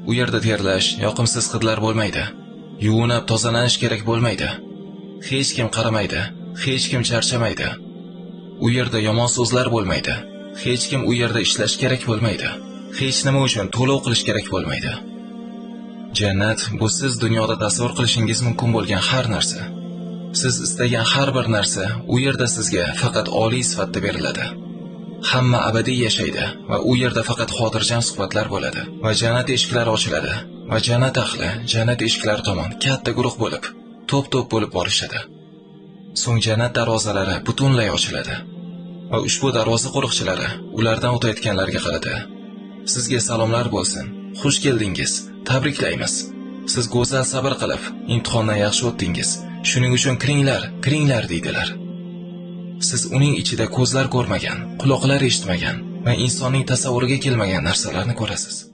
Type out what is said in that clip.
u yerda terlash, yoqimsiz hidlar bo'lmaydi. Yuvinib tozalanish kerak bo'lmaydi. Hech kim qaramaydi, hech kim charchamaydi. U yerda yomon so'zlar bo'lmaydi. Hech kim u yerda ishlash kerak bo'lmaydi. Hech nima uchun to'lov qilish kerak bo'lmaydi. Jannat bu siz dunyoda tasavvur qilishingiz mumkin bo'lgan har narsa. Siz istagan har bir narsa u yerda sizga faqat oliy sifatda beriladi. Hamma abadiy yashaydi va u yerda faqat xotirjam suhbatlar bo'ladi va jannat eshiklari ochiladi va jannat ahli jannat eshiklari tomon katta guruh bo'lib, to'p-to'p bo'lib borishadi. So'ng jannat darvozalari butunlay ochiladi va ushbu darvoza qo'riqchilari ulardan o'tayotganlarga qaradi. Sizga salomlar bo'lsin. Xush keldingiz. Tabriklaymiz. Siz go'zal sabr qilib, imtihondan yaxshi o'tdingiz. Shuning uchun kiringlar deydilar. Siz uning ichida ko'zlar ko'rmagan, quloqlar eshitmagan va insonning tasavvuriga kelmagan narsalarni ko'rasiz.